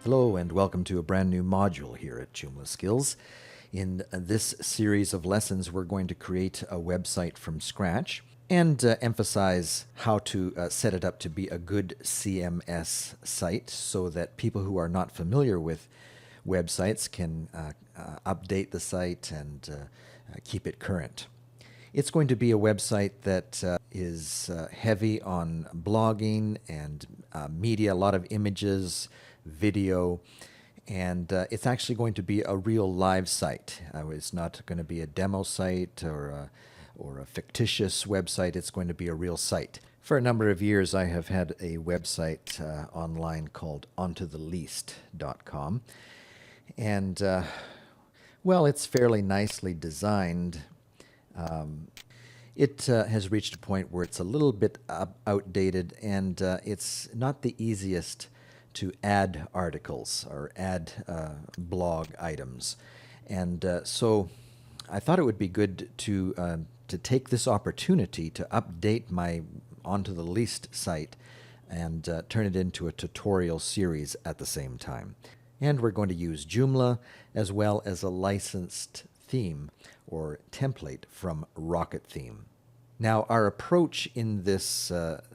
Hello and welcome to a brand new module here at Joomla Skills. In this series of lessons, we're going to create a website from scratch and emphasize how to set it up to be a good CMS site so that people who are not familiar with websites can update the site and keep it current. It's going to be a website that is heavy on blogging and media, a lot of images, video, and it's actually going to be a real live site. It's not going to be a demo site or a fictitious website. It's going to be a real site. For a number of years, I have had a website online called ontotheleast.com, and well, it's fairly nicely designed. It has reached a point where it's a little bit outdated, and it's not the easiest to add articles or add blog items. And so I thought it would be good to take this opportunity to update my Onto the Least site and turn it into a tutorial series at the same time. And we're going to use Joomla as well as a licensed theme or template from Rocket Theme. Now, our approach in this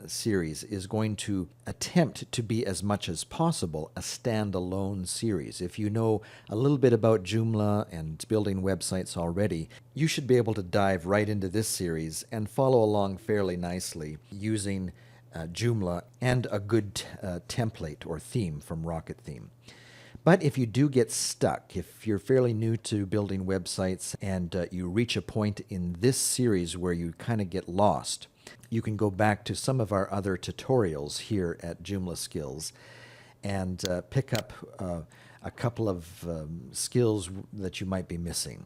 series is going to attempt to be as much as possible a standalone series. If you know a little bit about Joomla and building websites already, you should be able to dive right into this series and follow along fairly nicely using Joomla and a good template or theme from Rocket Theme. But if you do get stuck, if you're fairly new to building websites and you reach a point in this series where you kind of get lost, you can go back to some of our other tutorials here at Joomla Skills and pick up a couple of skills that you might be missing.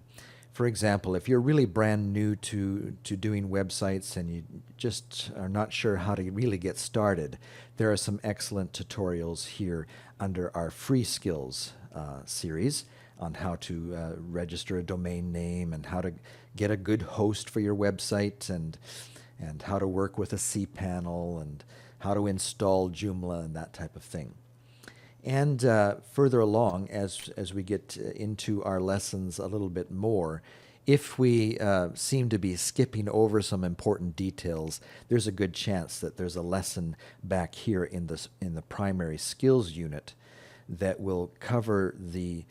For example, if you're really brand new to doing websites and you just are not sure how to really get started, there are some excellent tutorials here under our free skills series on how to register a domain name and how to get a good host for your website and how to work with a cPanel and how to install Joomla and that type of thing. And further along, as we get into our lessons a little bit more, if we seem to be skipping over some important details, there's a good chance that there's a lesson back here in the primary skills unit that will cover the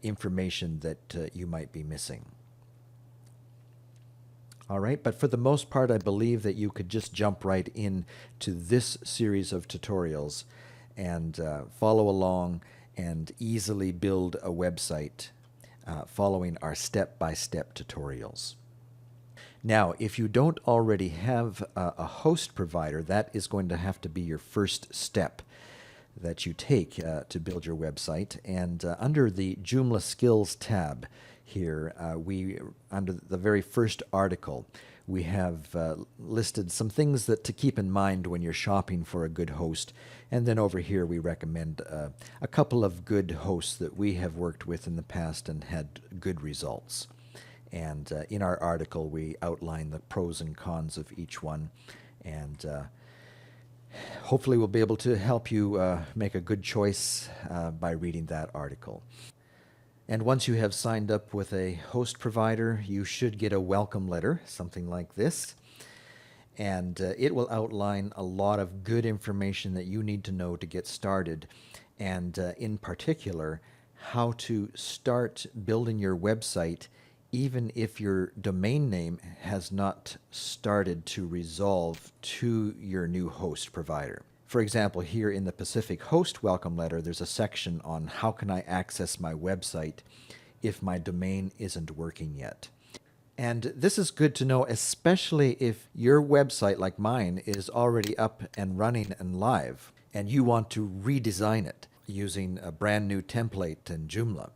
information that you might be missing. All right, but for the most part, I believe that you could just jump right in to this series of tutorials and follow along and easily build a website following our step-by-step tutorials. Now, if you don't already have a host provider, that is going to have to be your first step that you take to build your website. And under the Joomla Skills tab here, under the very first article, we have listed some things to keep in mind when you're shopping for a good host. And then over here, we recommend a couple of good hosts that we have worked with in the past and had good results. And in our article, we outline the pros and cons of each one. And hopefully we'll be able to help you make a good choice by reading that article. And once you have signed up with a host provider, you should get a welcome letter, something like this. And it will outline a lot of good information that you need to know to get started. And in particular, how to start building your website even if your domain name has not started to resolve to your new host provider. For example, here in the Pacific Host welcome letter, there's a section on how can I access my website if my domain isn't working yet. And this is good to know, especially if your website, like mine, is already up and running and live, and you want to redesign it using a brand new template in Joomla.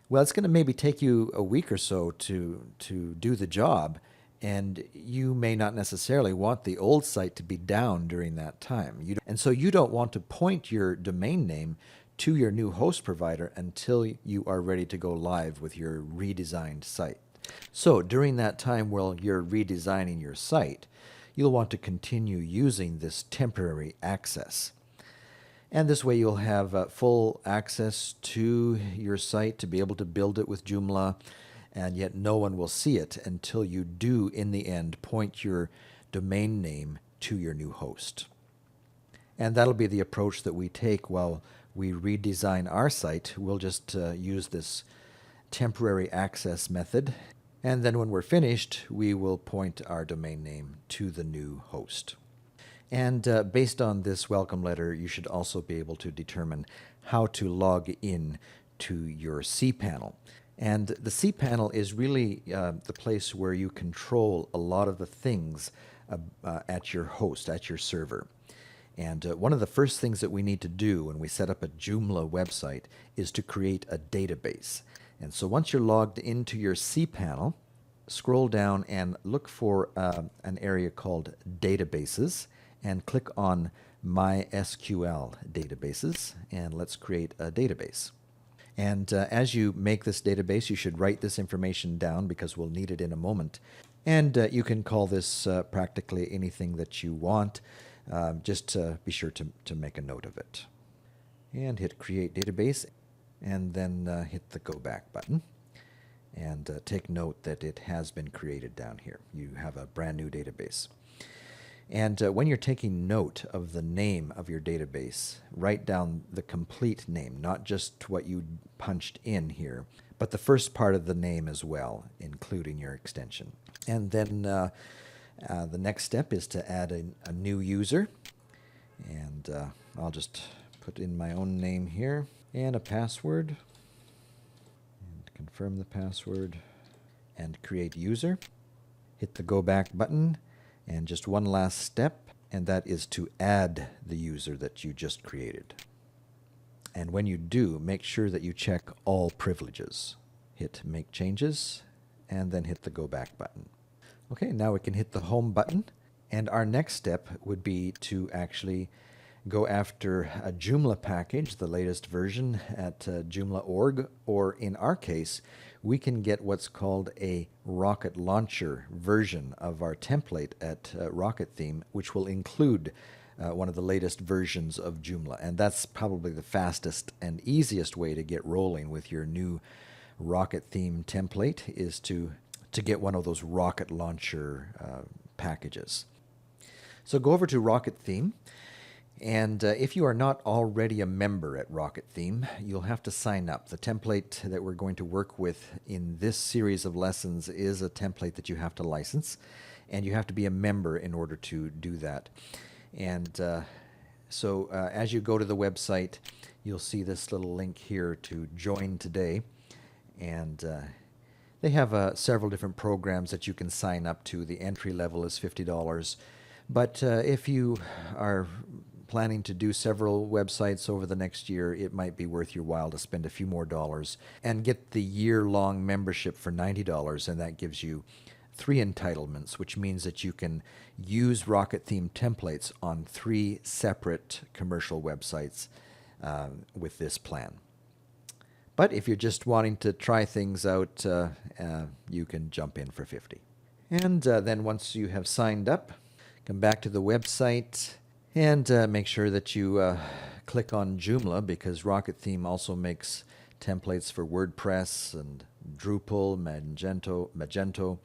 Well, it's going to maybe take you a week or so to do the job, and you may not necessarily want the old site to be down during that time. And so you don't want to point your domain name to your new host provider until you are ready to go live with your redesigned site. So during that time while you're redesigning your site, you'll want to continue using this temporary access. And this way you'll have full access to your site to be able to build it with Joomla, and yet no one will see it until you do, in the end, point your domain name to your new host. And that'll be the approach that we take while we redesign our site. We'll just use this temporary access method, and then when we're finished, we will point our domain name to the new host. And based on this welcome letter, you should also be able to determine how to log in to your cPanel. And the cPanel is really the place where you control a lot of the things at your host, at your server. And one of the first things that we need to do when we set up a Joomla website is to create a database. And so once you're logged into your cPanel, scroll down and look for an area called Databases, and click on MySQL Databases, and let's create a database. And as you make this database, you should write this information down because we'll need it in a moment. And you can call this practically anything that you want. Just be sure to make a note of it. And hit Create Database, and then hit the Go Back button. And take note that it has been created down here. You have a brand new database. And when you're taking note of the name of your database, write down the complete name, not just what you punched in here, but the first part of the name as well, including your extension. And then the next step is to add a new user. And I'll just put in my own name here and a password. And confirm the password and create user. Hit the Go Back button. And just one last step, and that is to add the user that you just created. And when you do, make sure that you check all privileges. Hit Make Changes, and then hit the Go Back button. Okay, now we can hit the Home button, and our next step would be to actually go after a Joomla package, the latest version at Joomla.org, or in our case, we can get what's called a Rocket Launcher version of our template at Rocket Theme, which will include one of the latest versions of Joomla. And that's probably the fastest and easiest way to get rolling with your new Rocket Theme template is to get one of those Rocket Launcher packages. So go over to Rocket Theme. And if you are not already a member at Rocket Theme, you'll have to sign up. The template that we're going to work with in this series of lessons is a template that you have to license, and you have to be a member in order to do that. And so as you go to the website, you'll see this little link here to join today. And they have several different programs that you can sign up to. The entry level is $50. But if you are planning to do several websites over the next year, it might be worth your while to spend a few more dollars and get the year-long membership for $90, and that gives you 3 entitlements, which means that you can use Rocket Theme templates on 3 separate commercial websites with this plan. But if you're just wanting to try things out, you can jump in for $50. And then once you have signed up, come back to the website and make sure that you click on Joomla, because Rocket Theme also makes templates for WordPress and Drupal, Magento.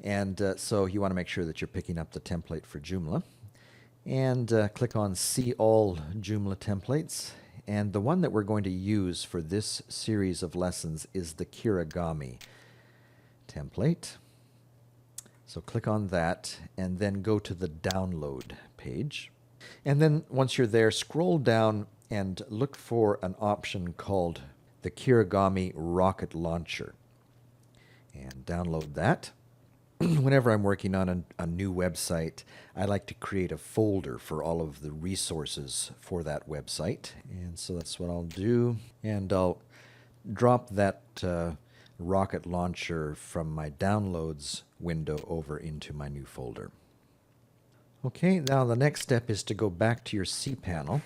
And so you want to make sure that you're picking up the template for Joomla. And click on See All Joomla Templates. And the one that we're going to use for this series of lessons is the Kirigami template. So click on that and then go to the download page. And then once you're there, scroll down and look for an option called the Kirigami Rocket Launcher. And download that. Whenever I'm working on a new website, I like to create a folder for all of the resources for that website. And so that's what I'll do. And I'll drop that Rocket Launcher from my Downloads window over into my new folder. Okay, now the next step is to go back to your cPanel,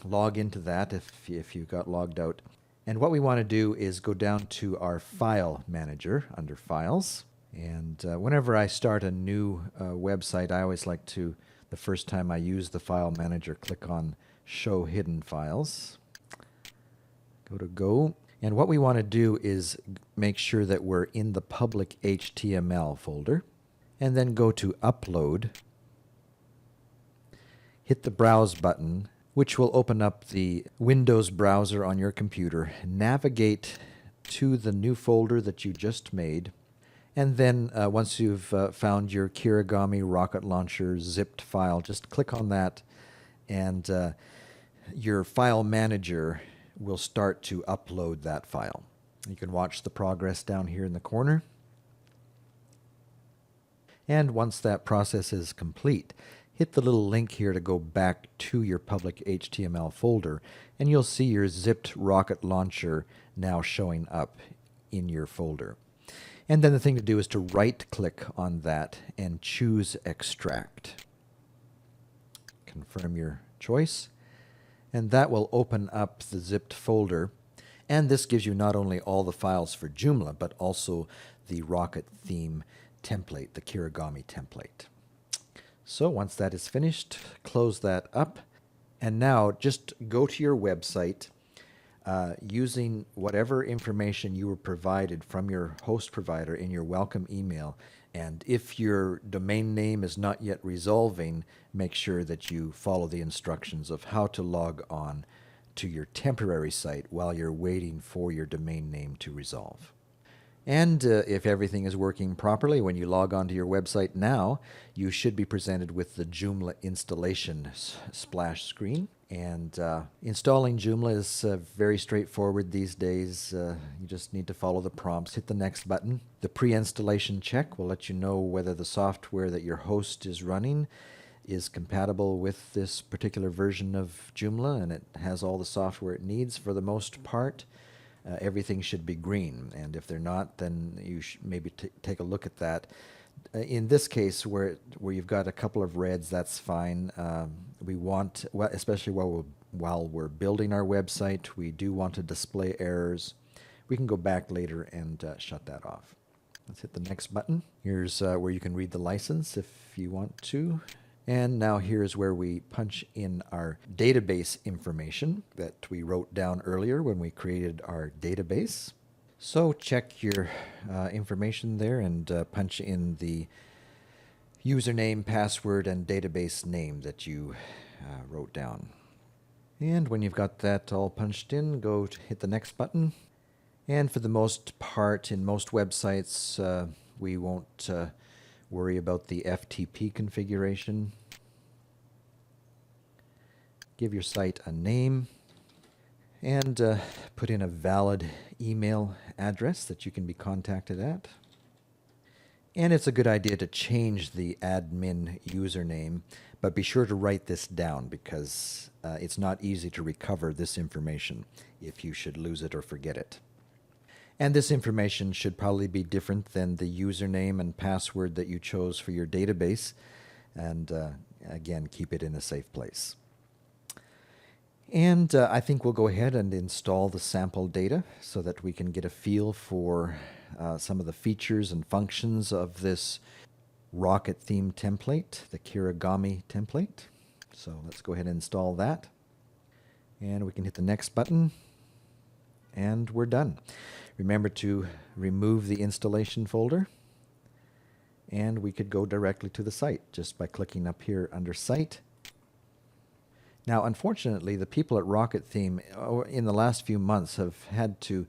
log into that if you got logged out. And what we want to do is go down to our File Manager under Files. And whenever I start a new website, I always like to, the first time I use the File Manager, click on Show Hidden Files. Go to Go. And what we want to do is make sure that we're in the public HTML folder. And then go to Upload. Hit the Browse button, which will open up the Windows browser on your computer. Navigate to the new folder that you just made. And then once you've found your Kirigami rocket launcher zipped file, just click on that, and your file manager will start to upload that file. You can watch the progress down here in the corner. And once that process is complete, hit the little link here to go back to your public HTML folder, and you'll see your zipped rocket launcher now showing up in your folder. And then the thing to do is to right-click on that and choose Extract. Confirm your choice, and that will open up the zipped folder. And this gives you not only all the files for Joomla, but also the rocket theme template, the Kirigami template. So once that is finished, close that up. And now just go to your website using whatever information you were provided from your host provider in your welcome email. And if your domain name is not yet resolving, make sure that you follow the instructions of how to log on to your temporary site while you're waiting for your domain name to resolve. And if everything is working properly, when you log on to your website now, you should be presented with the Joomla Installations splash screen. And installing Joomla is very straightforward these days. You just need to follow the prompts. Hit the Next button. The pre-installation check will let you know whether the software that your host is running is compatible with this particular version of Joomla, and it has all the software it needs for the most part. Everything should be green, and if they're not, then you should maybe take a look at that. In this case, where you've got a couple of reds, that's fine. We want, well, especially while we're building our website, we do want to display errors. We can go back later and shut that off. Let's hit the Next button. Here's where you can read the license if you want to. And now here's where we punch in our database information that we wrote down earlier when we created our database. So check your information there and punch in the username, password, and database name that you wrote down. And when you've got that all punched in, go to hit the Next button. And for the most part, in most websites, we won't worry about the FTP configuration. Give your site a name and put in a valid email address that you can be contacted at. And it's a good idea to change the admin username, but be sure to write this down because it's not easy to recover this information if you should lose it or forget it. And this information should probably be different than the username and password that you chose for your database. And again, keep it in a safe place. And I think we'll go ahead and install the sample data so that we can get a feel for some of the features and functions of this rocket theme template, the Kirigami template. So let's go ahead and install that. And we can hit the Next button. And we're done. Remember to remove the installation folder, and we could go directly to the site just by clicking up here under Site. Now, unfortunately, the people at Rocket Theme in the last few months have had to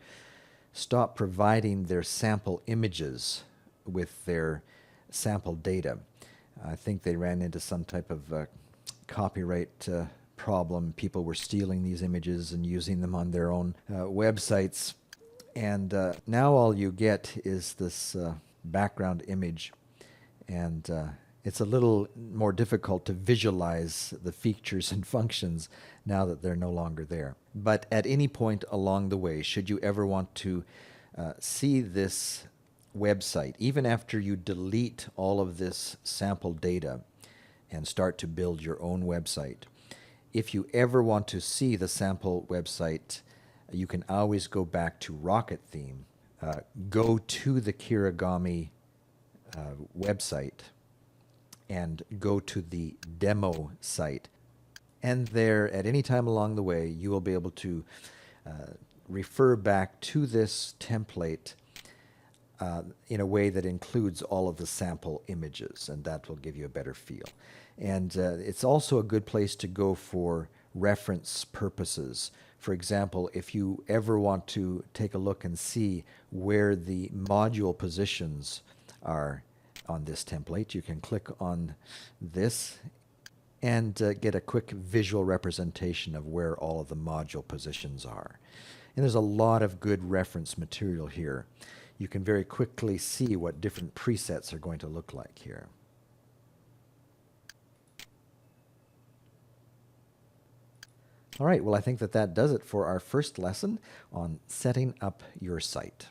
stop providing their sample images with their sample data. I think they ran into some type of copyright problem. People were stealing these images and using them on their own websites. And now all you get is this background image, and it's a little more difficult to visualize the features and functions now that they're no longer there. But at any point along the way, should you ever want to see this website, even after you delete all of this sample data and start to build your own website, if you ever want to see the sample website, you can always go back to Rocket Theme, go to the Kirigami website, and go to the demo site. And there, at any time along the way, you will be able to refer back to this template in a way that includes all of the sample images, and that will give you a better feel. And it's also a good place to go for reference purposes. For example, if you ever want to take a look and see where the module positions are on this template, you can click on this and get a quick visual representation of where all of the module positions are. And there's a lot of good reference material here. You can very quickly see what different presets are going to look like here. All right, well, I think that does it for our first lesson on setting up your site.